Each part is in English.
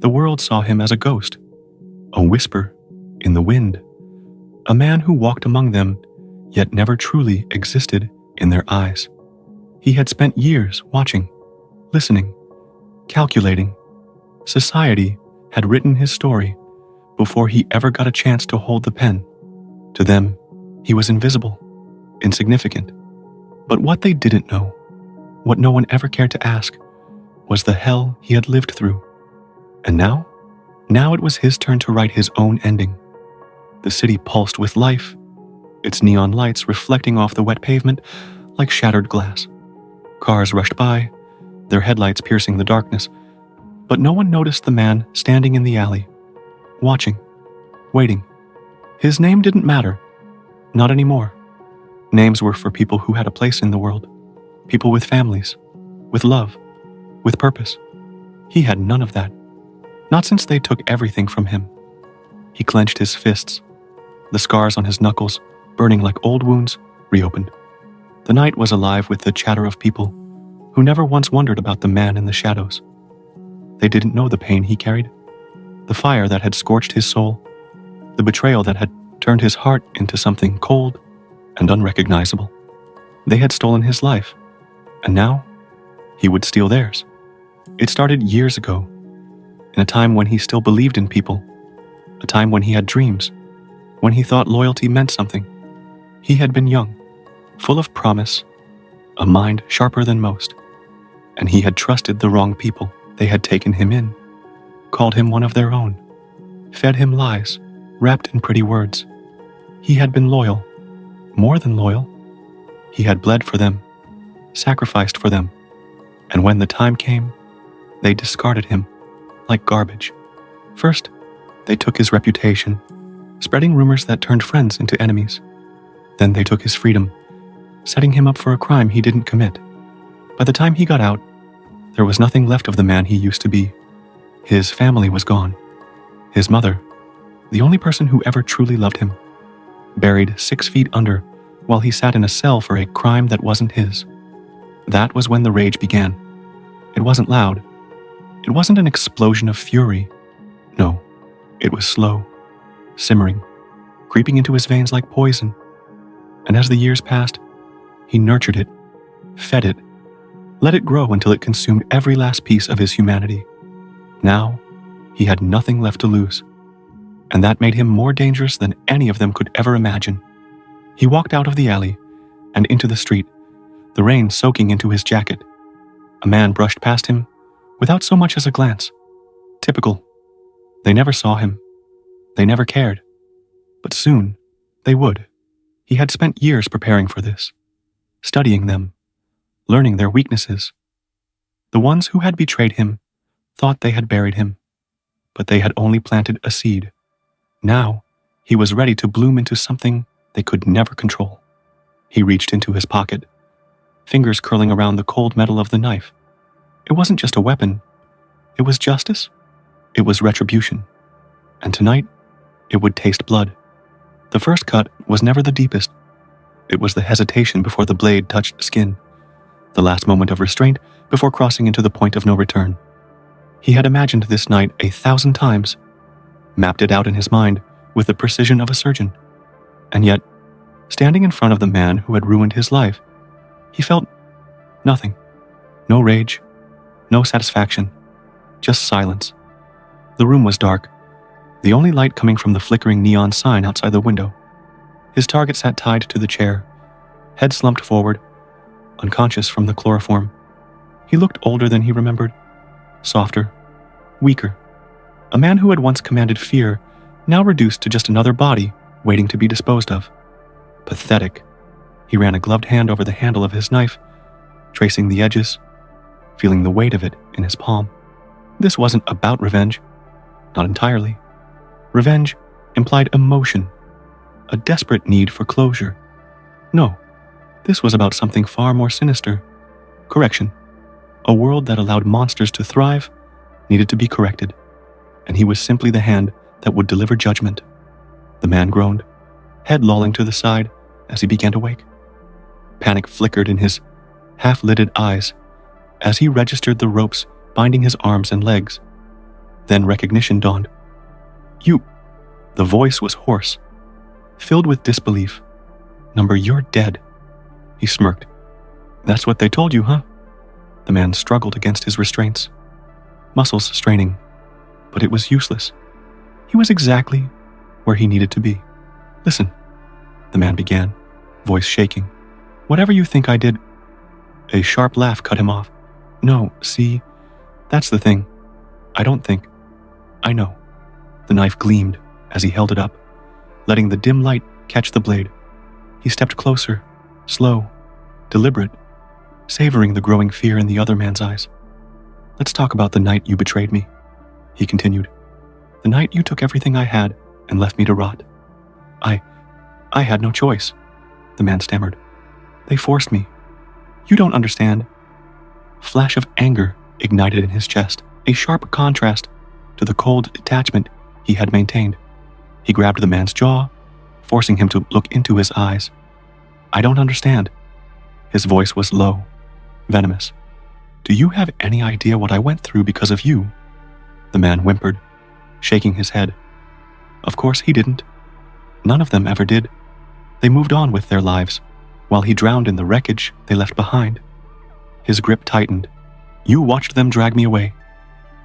The world saw him as a ghost, a whisper in the wind, a man who walked among them, yet never truly existed in their eyes. He had spent years watching, listening, calculating. Society had written his story before he ever got a chance to hold the pen. To them, he was invisible, insignificant. But what they didn't know, what no one ever cared to ask, was the hell he had lived through. And now it was his turn to write his own ending. The city pulsed with life, its neon lights reflecting off the wet pavement like shattered glass. Cars rushed by, their headlights piercing the darkness, but no one noticed the man standing in the alley, watching, waiting. His name didn't matter, not anymore. Names were for people who had a place in the world, people with families, with love, with purpose. He had none of that, not since they took everything from him. He clenched his fists, the scars on his knuckles, burning like old wounds, reopened. The night was alive with the chatter of people who never once wondered about the man in the shadows. They didn't know the pain he carried, the fire that had scorched his soul, the betrayal that had turned his heart into something cold and unrecognizable. They had stolen his life, and now he would steal theirs. It started years ago, in a time when he still believed in people, a time when he had dreams, when he thought loyalty meant something. He had been young, full of promise, a mind sharper than most, and he had trusted the wrong people. They had taken him in, called him one of their own, fed him lies, wrapped in pretty words. He had been loyal, more than loyal. He had bled for them, sacrificed for them, and when the time came, they discarded him like garbage. First, they took his reputation, spreading rumors that turned friends into enemies. Then they took his freedom, setting him up for a crime he didn't commit. By the time he got out, there was nothing left of the man he used to be. His family was gone. His mother, the only person who ever truly loved him, buried 6 feet under while he sat in a cell for a crime that wasn't his. That was when the rage began. It wasn't loud. It wasn't an explosion of fury. No, it was slow, simmering, creeping into his veins like poison. And as the years passed, he nurtured it, fed it, let it grow until it consumed every last piece of his humanity. Now, he had nothing left to lose, and that made him more dangerous than any of them could ever imagine. He walked out of the alley and into the street, the rain soaking into his jacket. A man brushed past him without so much as a glance. Typical. They never saw him. They never cared. But soon, they would. He had spent years preparing for this, studying them, learning their weaknesses. The ones who had betrayed him thought they had buried him, but they had only planted a seed. Now, he was ready to bloom into something they could never control. He reached into his pocket, fingers curling around the cold metal of the knife. It wasn't just a weapon. It was justice. It was retribution. And tonight, it would taste blood. The first cut was never the deepest. It was the hesitation before the blade touched skin, the last moment of restraint before crossing into the point of no return. He had imagined this night 1,000 times, mapped it out in his mind with the precision of a surgeon. And yet, standing in front of the man who had ruined his life, he felt nothing. No rage, no satisfaction, just silence. The room was dark, the only light coming from the flickering neon sign outside the window. His target sat tied to the chair, head slumped forward, unconscious from the chloroform. He looked older than he remembered, softer, weaker. A man who had once commanded fear, now reduced to just another body waiting to be disposed of. Pathetic. He ran a gloved hand over the handle of his knife, tracing the edges, feeling the weight of it in his palm. This wasn't about revenge. Not entirely. Revenge implied emotion, a desperate need for closure. No, this was about something far more sinister. Correction. A world that allowed monsters to thrive needed to be corrected, and he was simply the hand that would deliver judgment. The man groaned, head lolling to the side as he began to wake. Panic flickered in his half-lidded eyes as he registered the ropes binding his arms and legs. Then recognition dawned. You. The voice was hoarse, filled with disbelief. Number, you're dead. He smirked. That's what they told you, huh? The man struggled against his restraints, muscles straining, but it was useless. He was exactly where he needed to be. Listen, the man began, voice shaking. Whatever you think I did. A sharp laugh cut him off. No, see, that's the thing. I don't think. I know. The knife gleamed as he held it up, letting the dim light catch the blade. He stepped closer, slow, deliberate, savoring the growing fear in the other man's eyes. Let's talk about the night you betrayed me, he continued. The night you took everything I had and left me to rot. I had no choice, the man stammered. They forced me. You don't understand. A flash of anger ignited in his chest, a sharp contrast to the cold detachment he had maintained. He grabbed the man's jaw, forcing him to look into his eyes. I don't understand. His voice was low, venomous. Do you have any idea what I went through because of you? The man whimpered, shaking his head. Of course he didn't. None of them ever did. They moved on with their lives, while he drowned in the wreckage they left behind. His grip tightened. You watched them drag me away.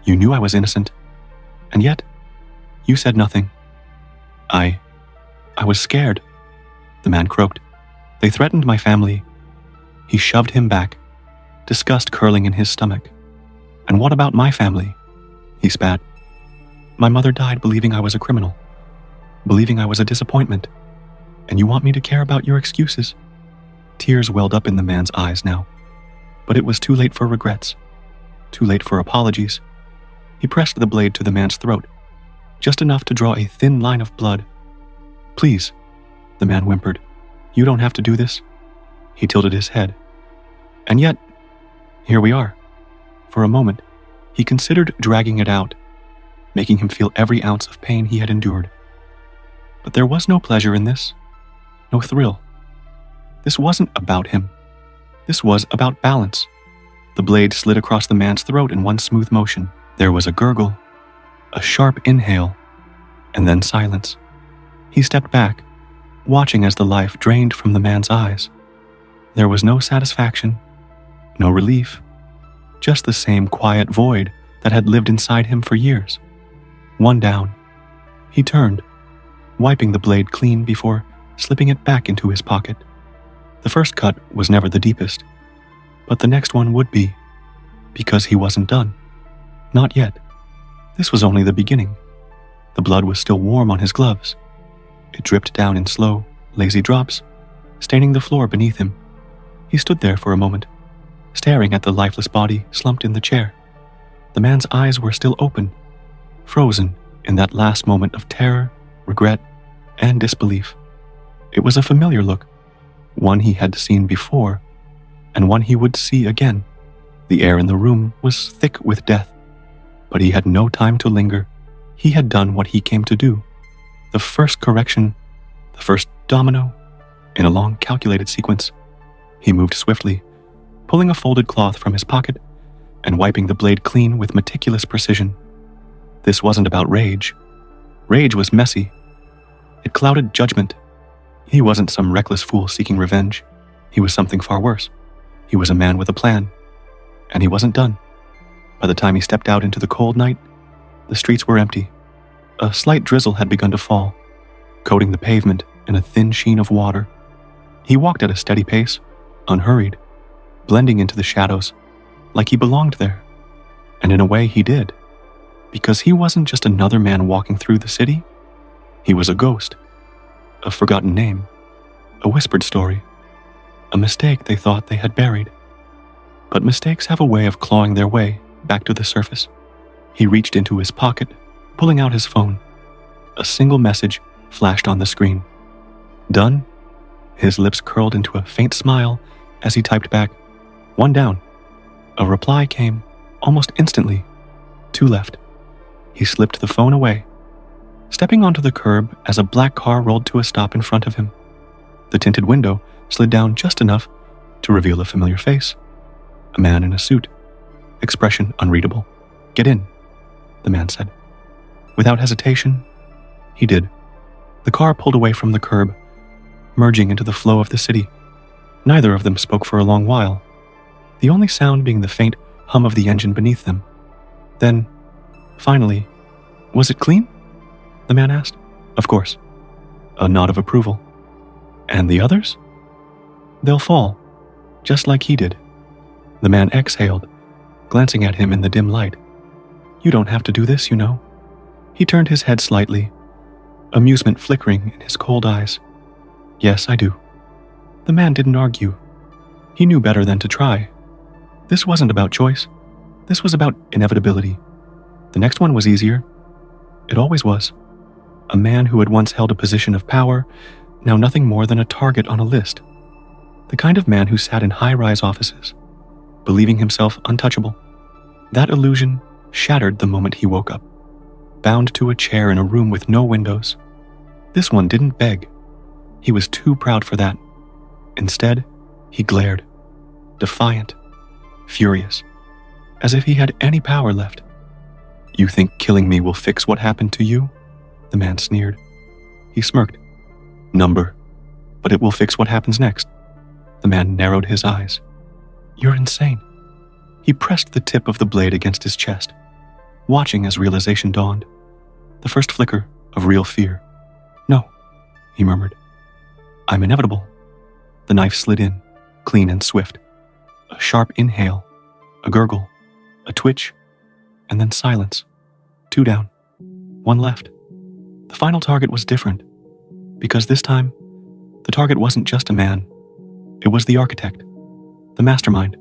You knew I was innocent. And yet, you said nothing. I was scared. The man croaked. They threatened my family. He shoved him back, disgust curling in his stomach. And what about my family? He spat. My mother died believing I was a criminal, believing I was a disappointment. And you want me to care about your excuses? Tears welled up in the man's eyes now. But it was too late for regrets, too late for apologies. He pressed the blade to the man's throat, just enough to draw a thin line of blood. Please, the man whimpered. You don't have to do this. He tilted his head. And yet, here we are. For a moment, he considered dragging it out, making him feel every ounce of pain he had endured. But there was no pleasure in this, no thrill. This wasn't about him. This was about balance. The blade slid across the man's throat in one smooth motion. There was a gurgle, a sharp inhale, and then silence. He stepped back, watching as the life drained from the man's eyes. There was no satisfaction, no relief, just the same quiet void that had lived inside him for years. One down. He turned, wiping the blade clean before slipping it back into his pocket. The first cut was never the deepest, but the next one would be, because he wasn't done. Not yet. This was only the beginning. The blood was still warm on his gloves. It dripped down in slow, lazy drops, staining the floor beneath him. He stood there for a moment, staring at the lifeless body slumped in the chair. The man's eyes were still open, frozen in that last moment of terror, regret, and disbelief. It was a familiar look, one he had seen before, and one he would see again. The air in the room was thick with death, but he had no time to linger. He had done what he came to do. The first correction, the first domino, in a long calculated sequence. He moved swiftly, pulling a folded cloth from his pocket and wiping the blade clean with meticulous precision. This wasn't about rage. Rage was messy. It clouded judgment. He wasn't some reckless fool seeking revenge. He was something far worse. He was a man with a plan. And he wasn't done. By the time he stepped out into the cold night, the streets were empty. A slight drizzle had begun to fall, coating the pavement in a thin sheen of water. He walked at a steady pace, unhurried, blending into the shadows, like he belonged there. And in a way he did, because he wasn't just another man walking through the city. He was a ghost, a forgotten name, a whispered story, a mistake they thought they had buried. But mistakes have a way of clawing their way back to the surface. He reached into his pocket, pulling out his phone. A single message flashed on the screen. Done? His lips curled into a faint smile as he typed back, "One down." A reply came almost instantly. 2 left. He slipped the phone away, stepping onto the curb as a black car rolled to a stop in front of him. The tinted window slid down just enough to reveal a familiar face. A man in a suit, expression unreadable. "Get in." the man said. Without hesitation, he did. The car pulled away from the curb, merging into the flow of the city. Neither of them spoke for a long while, the only sound being the faint hum of the engine beneath them. Then, finally, "Was it clean?" the man asked. "Of course." A nod of approval. "And the others?" "They'll fall, just like he did." The man exhaled, glancing at him in the dim light. "You don't have to do this, you know." He turned his head slightly, amusement flickering in his cold eyes. "Yes, I do." The man didn't argue. He knew better than to try. This wasn't about choice. This was about inevitability. The next one was easier. It always was. A man who had once held a position of power, now nothing more than a target on a list. The kind of man who sat in high-rise offices, believing himself untouchable. That illusion shattered the moment he woke up, bound to a chair in a room with no windows. This one didn't beg. He was too proud for that. Instead, he glared, defiant, furious, as if he had any power left. "You think killing me will fix what happened to you?" the man sneered. He smirked. "Number, but it will fix what happens next." The man narrowed his eyes. "You're insane." He pressed the tip of the blade against his chest, watching as realization dawned, the first flicker of real fear. "No," he murmured. "I'm inevitable." The knife slid in, clean and swift. A sharp inhale, a gurgle, a twitch, and then silence. 2 down, 1 left. The final target was different, because this time, the target wasn't just a man. It was the architect, the mastermind,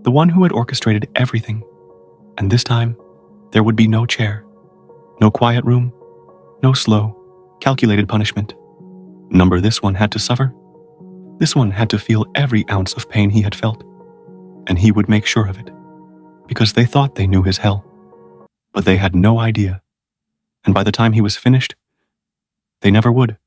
the one who had orchestrated everything. And this time, there would be no chair, no quiet room, no slow, calculated punishment. Number this one had to suffer. This one had to feel every ounce of pain he had felt. And he would make sure of it, because they thought they knew his hell. But they had no idea. And by the time he was finished, they never would.